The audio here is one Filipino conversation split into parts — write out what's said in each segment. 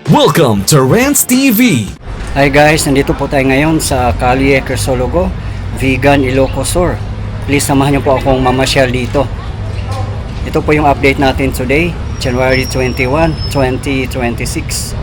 Welcome to Rants TV. Hi guys, nandito po tayo ngayon sa Kalye Crisologo, Vegan Ilocos Sur. Please samahan niyo po akong mamasyal dito. Ito po yung update natin today, January 21, 2026.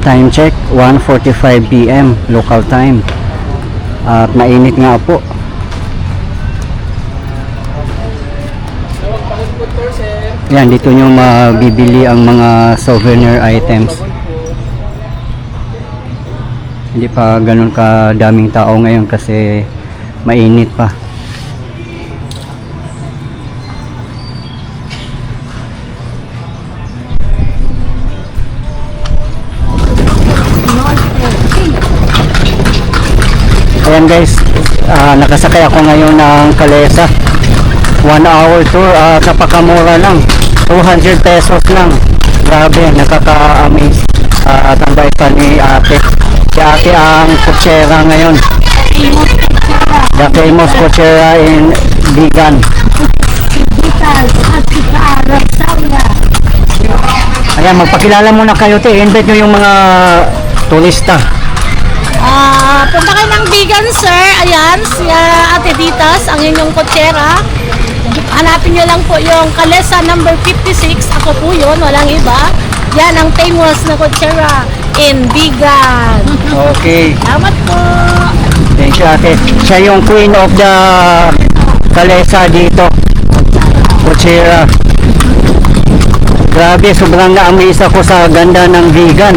Time check 1:45 PM local time. At mainit nga po. Yan, dito nyo mabibili ang mga souvenir items. Hindi pa ganun kadaming tao ngayon kasi mainit pa. Ayan guys, nakasakay ako ngayon ng Kalesa. 1 hour tour, napakamura lang, 200 pesos lang. Grabe, nakaka-amaze. At ang bait pa ni ate. Si ate ang kutsera ngayon, the famous kutsera in Vegan. Ayan, magpakilala muna kayo te, invite nyo yung mga turista. Punta kayo ng Vegan, sir. Ayan, si Ate Ditas, ang inyong kutsera. Hanapin nyo lang po yung Kalesa number 56. Ako po yun, walang iba. Yan ang famous na kutsera in Vegan. Okay. Salamat po. Thank you ate. Siya yung queen of the Kalesa dito. Kutsera. Grabe, sobrang na-amaze ako sa ganda ng Vegan.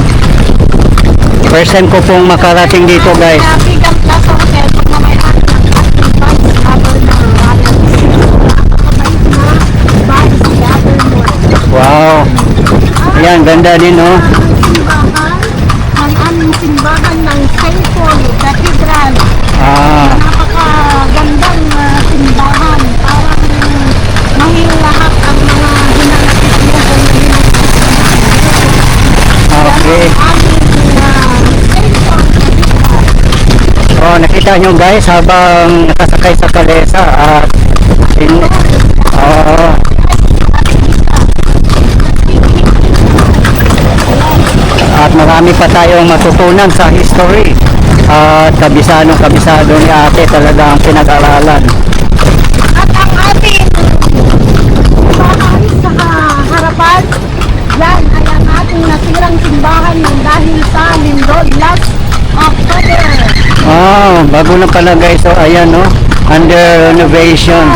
First time ko pong makarating dito guys. Vegan Plaza Hotel, kung mamaya ng Vice Governor Wow. Ayan, ganda din oh. Ang aming simbahan ng St. Paul Cathedral. Napakagandang simbahan. Parang mahilahap ang mga hinanapit mo. Okay. Oh, nakita nyo guys habang nakasakay sa Kalesa at at marami pa tayong matutunan sa history at kabisado ni ate talagang pinag-aralan. At ang ating bahay sa harapan, yan ay ang ating nasirang simbahan ng dahil sa lindol last October. Oh, bago na pala guys. So ayan no, under renovation.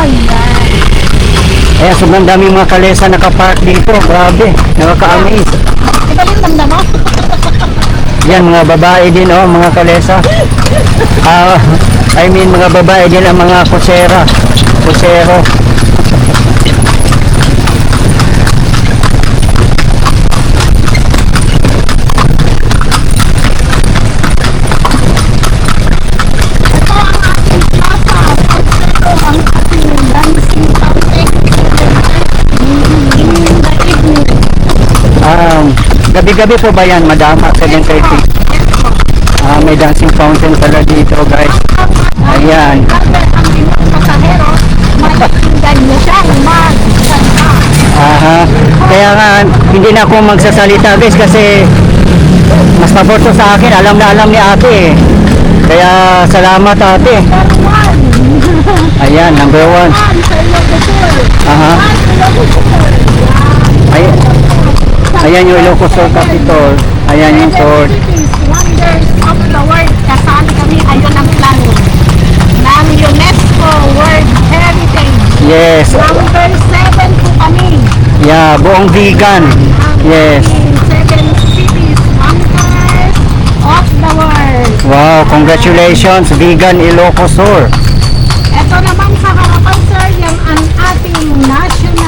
Ayan, sobrang daming mga Kalesa nakapark dito. Grabe, nakaka-amaze. Iba yung tanda mo? Yan, mga babae din oh, mga Kalesa. I mean mga babae din ang mga kutsero. Gabi-gabi po ba yan, madam? At 7:30. May dancing fountain pala dito, guys. Ayan. Ang inyong pasahero, makikinggan nyo siya Kaya nga, hindi na ako magsasalita, guys, kasi mas pabor to sa akin. Alam na alam ni ate. Kaya, salamat ate. Ayan, number 1. Ayan yung Ilocos Sur Capitol. Ayan yung sword. Wonders of the world. Kasali kami, ayun ang plano ng UNESCO World Heritage. Yes. Number 7 po kami. Yeah, buong Vegan. Yes. 7 cities, wonders of the world. Wow, congratulations, Vegan Ilocos Sur. Ito naman sa harapan, sir, yung ang ating national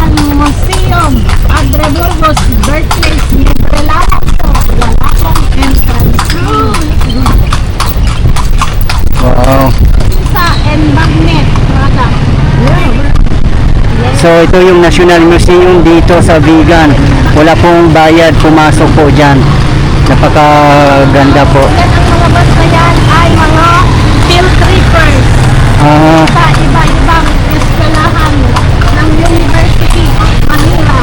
So ito yung National Museum dito sa Vigan. Wala pong bayad pumasok po dyan. Napakaganda po. Yan ang mga bus na yan ay mga field trippers Ah, sa iba-ibang eskwelahan ng University of Manila.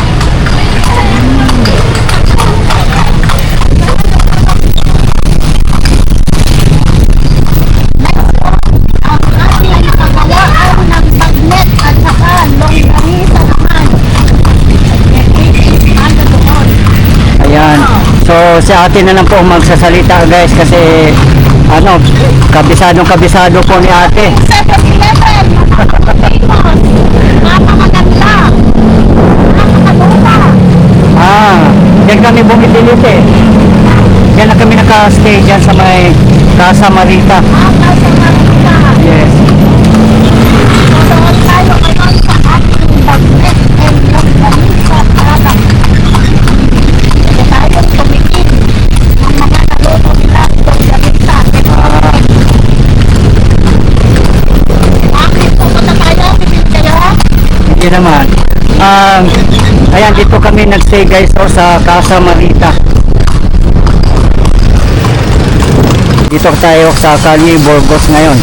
Ang ating pagawaan ng magnet at saka longganisa naman. Ano doon? ayan. So si ate na lang po ang magsasalita guys kasi ano, kabisado po ni ate. 7-Eleven! Famous! Napakaganda! Napakaganda! Ah, diyan kami bumibilit eh. Diyan na kami naka-stay dyan sa may Casa Marita. Aka sa Manila. Yes. Doon tayo ngayon sa ating bagnet and longganisa product. Pwede tayong tumikim ng mga naluto nila longganisa. Bakit pupunta tayo? Bibili kayo? Hindi naman. Ayan, dito kami nagstay guys sa Casa Marita. Dito tayo sa Calle Burgos ngayon.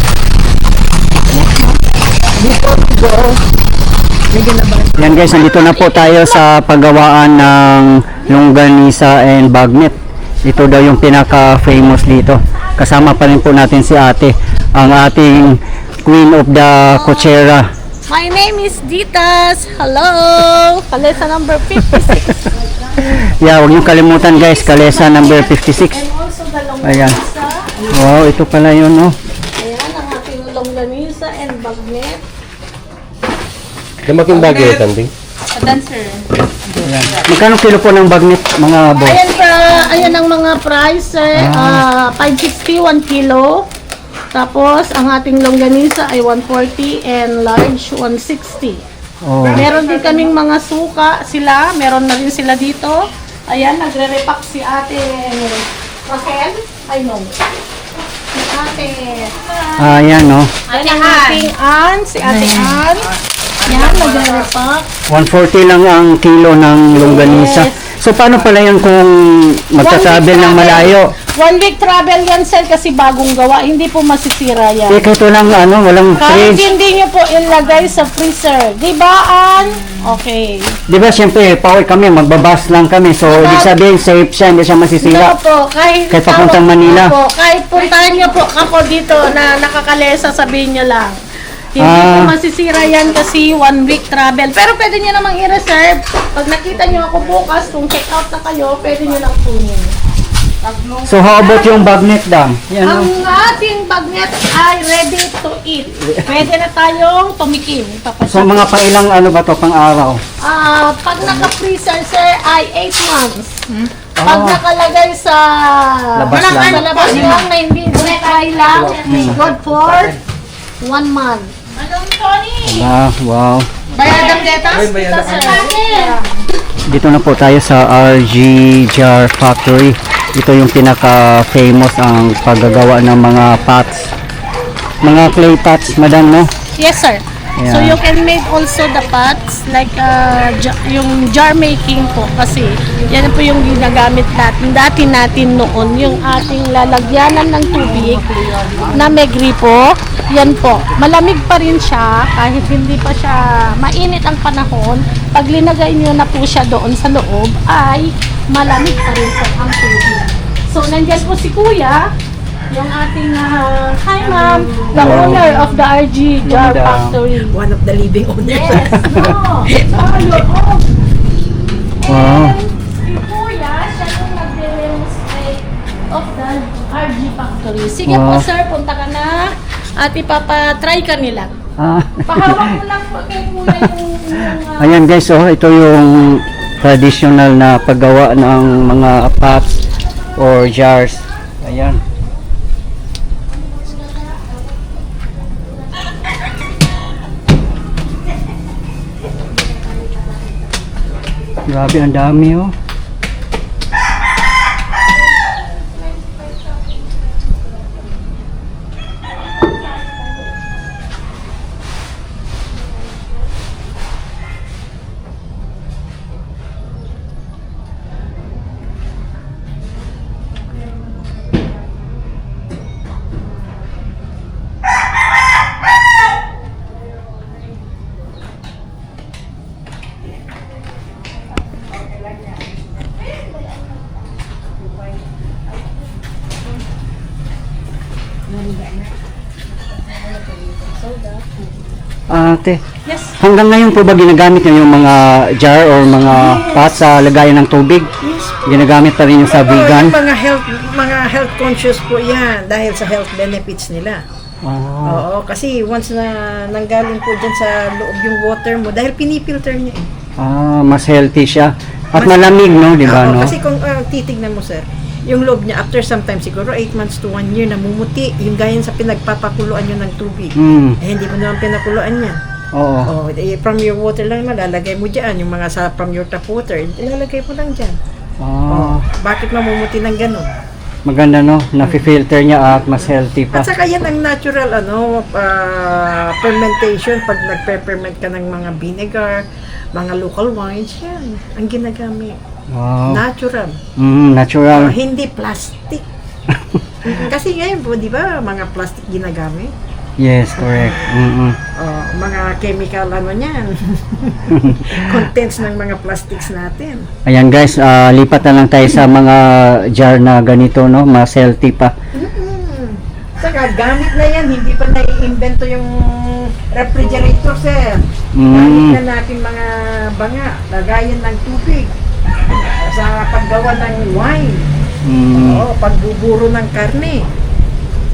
Yan guys, nandito na po tayo sa paggawaan ng longganisa and bagnet. Ito daw yung pinaka-famous dito. Kasama pa rin po natin si ate, ang ating Queen of the Cochera. My name is Ditas. Hello! Kalesa number 56. Yeah, huwag niyong kalimutan guys, Kalesa number 56. And also the Ayan. longganisa. Wow, ito pala yun, no? Ayan ang ating longganisa and bagnet. Lumaking bagay tanding. Dancer. Ayan. Magkano kilo po ng bagnet, mga boss? Ayan ang mga price, sir. 560, 1 kilo. Tapos, ang ating longganisa ay 140 and large 160. Oh. Meron din kaming mga suka sila. Meron na rin sila dito. Ayan, nagre-repack si ate Raquel. Ay, no. Si ate. Ayan, no? Ayan ang ating Ann. Si ate Ann. Yan, nagre-repack. 140 lang ang kilo ng longganisa. Yes. So, paano pala yun kung magta-travel ng malayo? 1 week travel yan, sir, kasi bagong gawa. Hindi po masisira yan. Eh, kahit walang, ano, walang Kahit fridge. hindi nyo po ilagay sa freezer. Di ba, Ann? Okay. Di ba, siyempre, pauwi kami, magbabas lang kami. So, ibig sabihin, safe siya, hindi siya masisira. No po, kahit papuntang Manila. Po, kahit puntahan nyo po ako dito na nakakalesa, sabihin nyo lang. Hindi Ah. po masisira yan kasi 1 week travel. Pero pwede nyo namang i-reserve. Pag nakita nyo ako bukas, kung check out na kayo, pwede nyo lang kunin. So, how about yung bagnet dam? Yan, no? Ang ating bagnet ay ready to eat. Pwede na tayong tumikim. So, mga pang-ilang, ano ba to, pang-araw? Pag naka-freezer, sir, ay 8 months. Pag Ah. nakalagay sa Labas lang. sa labas lang na hindi dry lang, good for 1 month. Madam Tony! Ah, wow. Bayadang detas? Dito na po tayo sa RG Jar Factory. Ito yung pinaka-famous ang paggagawa ng mga pots. Mga clay pots, madam, no? Yes, sir. So Yeah. you can make also the pots like yung jar making po kasi yan po yung ginagamit natin noon yung ating lalagyanan ng tubig na may gripo. Yan po. Malamig pa rin siya kahit hindi pa siya mainit ang panahon. Pag linagay niyo na po siya doon sa loob ay malamig pa rin po ang tubig. So nandiyan po si Kuya, yung ating hi ma'am, the owner of the RG Jar Ganda. Factory. One of the leading owners. Yes, no. Your own. Wow. And si Kuya, siya yung nag-demonstrate of the RG Factory. Sige po Wow. sir, punta ka na at ipapatry ka nila. Ah. Pahawak mo lang po kay Kuya yung Ayan guys, oh, ito yung traditional na paggawa ng mga pots or jars. Ayan. Grabe, ang dami, oh. ate. Yes. Hanggang ngayon po ba ginagamit niyo yung mga jar or mga pots sa lagayan ng tubig? Yes. Ginagamit pa rin yung sa vegan? Yung mga health conscious po yan dahil sa health benefits nila. Ah, Oo, kasi once na nanggaling po dyan sa loob yung water mo, dahil pinipilter niya eh. mas healthy siya. At malamig, no? Di ba, Oo, no? kasi kung titignan mo sir, yung loob niya after sometime siguro 8 months to 1 year namumuti, yung gayon sa pinagpapakuluan nyo ng tubig. Eh hindi mo naman pinakuluan yan. Oo. From your water lang malalagay mo dyan, yung mga from your tap water, ilalagay mo lang dyan. Ah, Bakit mamumuti ng ganun? maganda, no? Nafi-filter niya at mas healthy pa. At saka yan ang natural fermentation pag nagpe-ferment ka ng mga vinegar, mga local wines, yan ang ginagamit. Wow. Natural. Natural. Hindi plastic. Kasi ngayon po, di ba, mga plastic ginagamit? Yes, correct. Mga chemical niyan. Contents ng mga plastics natin. Ayan guys, lipat na lang tayo sa mga jar na ganito, no? Mas healthy pa. Saka gamit na yan, hindi pa nai-invento yung refrigerator, sir. Gamit na natin mga banga, lagayan ng tubig sa paggawa ng wine. Pagbuburo ng karne.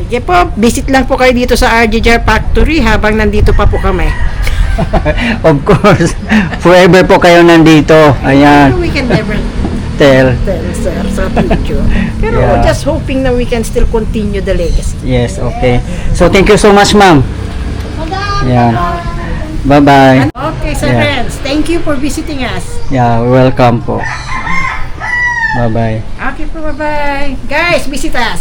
Sige po, visit lang po kayo dito sa RJ Jar Factory habang nandito pa po kami. Of course. Forever po kayo nandito. Ayan. We can never Tell. tell, sir, sa future. Pero Yeah. just hoping na we can still continue the legacy. Yes, okay. So, thank you so much, ma'am. Yeah. Bye-bye. Okay, sir, Yeah. friends. Thank you for visiting us. Yeah, welcome po. Bye-bye. Okay po, bye-bye. Guys, visit us.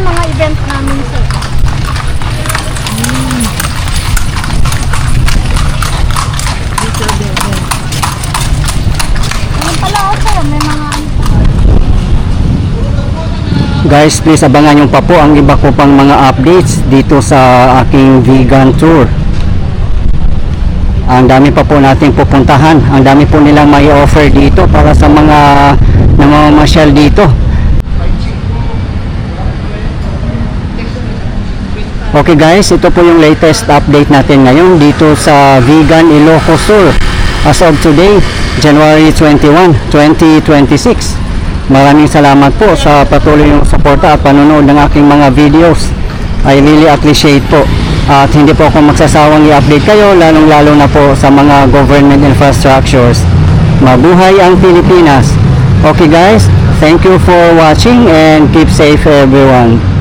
mga event namin, sir. Ayun pala, sir, may mga Guys, please abangan nyo pa po ang iba ko pang mga updates dito sa aking vegan tour. Ang dami pa po nating pupuntahan. Ang dami po nilang may offer dito para sa mga namamasyal dito. Okay guys, ito po yung latest update natin ngayon dito sa Vegan Ilocos Sur. As of today, January 21, 2026. Maraming salamat po sa patuloy yung suporta at panonood ng aking mga videos. I really appreciate po. At hindi po ako magsasawang i-update kayo, lalong-lalo na po sa mga government infrastructures. Mabuhay ang Pilipinas. Okay guys, thank you for watching and keep safe everyone.